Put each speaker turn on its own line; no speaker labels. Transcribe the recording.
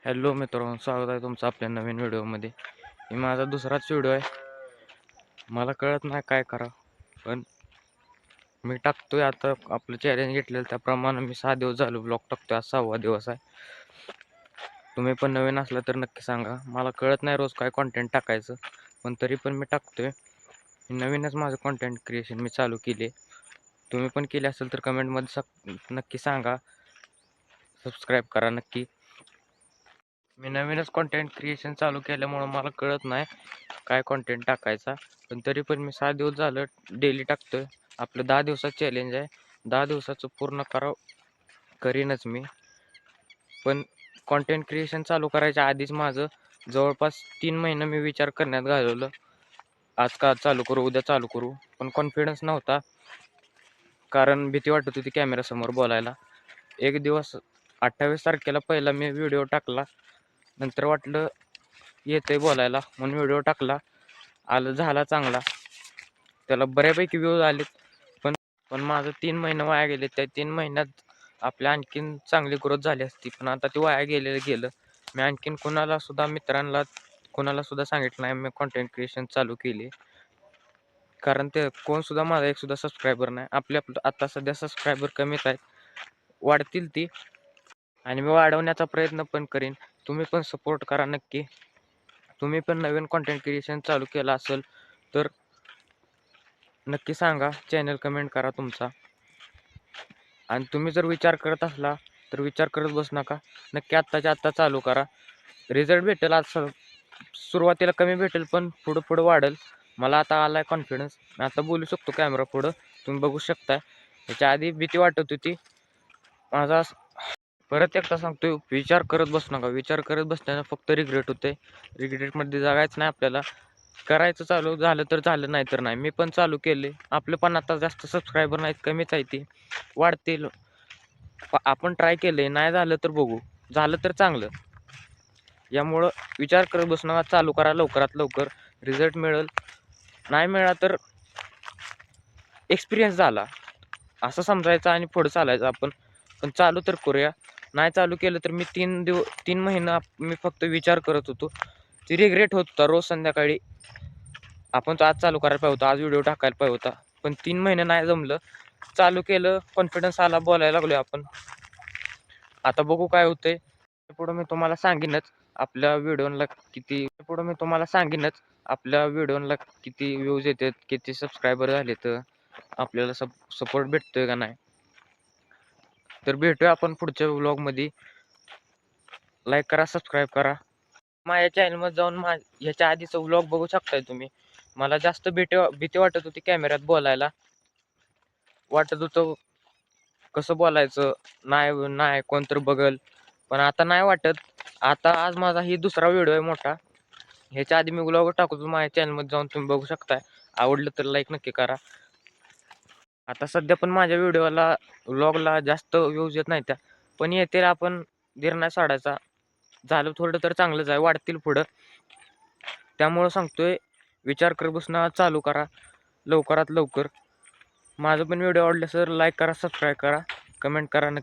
Hello मित्रांनो, स्वागत आहे तुमचं आपल्या नवीन व्हिडिओमध्ये. ही माझा दुसराच व्हिडिओ आहे. मला कळत नाही काय करा, पण मी टाकतोय. आता आपलं चॅलेंज घेतलेलं त्याप्रमाणे मी 6 दिवस झालो ब्लॉग टाकतोय. आज 6वा दिवस आहे. तुम्ही पण नवीन असला तर नक्की सांगा. मला कळत नाही रोज काय कॉन्टेंट टाकायचं, पण तरी पण मी टाकतोय. नवीनच माझं कॉन्टेंट क्रिएशन मी चालू केले. तुम्ही पण केले असेल तर कमेंटमध्ये नक्की सांगा. सबस्क्राईब करा नक्की. मी नवीनच कॉन्टेंट क्रिएशन चालू केल्यामुळं मला कळत नाही काय कॉन्टेंट टाकायचा, पण तरी पण मी 6 दिवस झालं डेली टाकतोय. आपलं 10 दिवसाचं चॅलेंज आहे. 10 दिवसाचं पूर्ण करीनच मी. पण कॉन्टेंट क्रिएशन चालू करायच्या आधीच माझं जवळपास 3 महिने मी विचार करण्यात घालवलं. आज का चालू करू, उद्या चालू करू, पण कॉन्फिडन्स नव्हता. कारण भीती वाटत होती कॅमेऱ्यासमोर बोलायला. एक दिवस 28 तारखेला पहिला मी व्हिडिओ टाकला. नंतर वाटलं येतंय बोलायला म्हणून व्हिडिओ टाकला. झाला चांगला. त्याला बऱ्यापैकी व्ह्यूज आलेत. पण पण माझं 3 महिने वाया गेले. त्या 3 महिन्यात आपल्या आणखीन चांगली ग्रोथ झाली असती, पण आता ते वाया गेलं. मी आणखीन मित्रांना कोणाला सुद्धा सांगितलं नाही मी कॉन्टेंट क्रिएशन चालू केली. कारण ते कोणसुद्धा माझा एक सुद्धा सबस्क्रायबर नाही. आपलं आता सध्या सबस्क्रायबर कमीच आहेत. वाढतील ती, आणि मी वाढवण्याचा प्रयत्न पण करीन. तुम्ही पण सपोर्ट करा नक्की. तुम्ही पण नवीन कॉन्टेंट क्रिएशन चालू केलं असेल तर नक्की सांगा. चॅनल कमेंट करा तुमचा. आणि तुम्ही जर विचार करत असला तर विचार करत बसू नका. नक्की आत्ताच्या आत्ता चालू करा. रिझल्ट भेटेल. आज सुरुवातीला कमी भेटेल, पण पुढं वाढेल. मला आता आला आहे कॉन्फिडन्स. मी आता बोलू शकतो कॅमेरा पुढं. तुम्ही बघू शकता. त्याच्या आधी भीती वाटत होती. माझा परत एकदा सांगतो, विचार करत बसू नका. विचार करत बसल्यानं फक्त रिग्रेट होते. रिग्रेटमध्ये जगायचं नाही आपल्याला. करायचं चालू झालं तर झालं, नाही तर नाही. मी पण चालू केले. आपलं पण आता जास्त सबस्क्रायबर नाहीत, कमीच आहे ती. वाढतील. आपण ट्राय केले, नाही झालं तर बघू. झालं तर चांगलं. यामुळं विचार करत बसू नका. चालू करा लवकरात लवकर. रिझल्ट मिळेल. नाही मिळाला तर एक्सपिरियन्स झाला असं समजायचं आणि पुढं चालायचं आपण. पण चालू तर करूया. नाही चालू केलं तर मी 3 महिना मी फक्त विचार करत होतो. ती रिग्रेट होत होता. रोज संध्याकाळी आपण तो आज चालू करायला पाहिजे होता, आज व्हिडिओ टाकायला पाहिजे होता. पण 3 महिने नाही जमलं. चालू केलं, कॉन्फिडन्स आला, बोलायला लागलो आपण. आता बघू काय होतंय. पुढं मी तुम्हाला सांगेनच आपल्या व्हिडिओला किती व्ह्यूज येतात, किती सबस्क्रायबर झाले, तर आपल्याला सपोर्ट भेटतोय का नाही. तर भेटूया आपण पुढच्या व्लॉगमध्ये. लाईक करा, सबस्क्राईब करा. माझ्या चॅनलमध्ये जाऊन ह्याच्या आधीचं व्लॉग बघू शकताय तुम्ही. मला जास्त भीती वाटत होती कॅमेऱ्यात बोलायला. वाटत होतं कसं बोलायचं, नाही कोणतरी बघल. पण आता नाही वाटत. आता आज माझा ही दुसरा व्हिडिओ आहे मोठा. ह्याच्या आधी मी व्लॉग टाकतो माझ्या चॅनलमध्ये जाऊन तुम्ही बघू शकताय. आवडलं तर लाईक नक्की करा. आता सध्या पण माझ्या व्लॉगला जास्त व्ह्यूज येत नाही त्या, पण येतील. आपण धीर नाही सोडायचा. झालं थोडं तर चांगलंच आहे, वाढतील पुढं. त्यामुळं सांगतोय, विचार करत बसणं चालू करा लवकरात लवकर. माझं पण व्हिडिओ आवडले तर लाईक करा, सबस्क्राईब करा, कमेंट करा नक्की.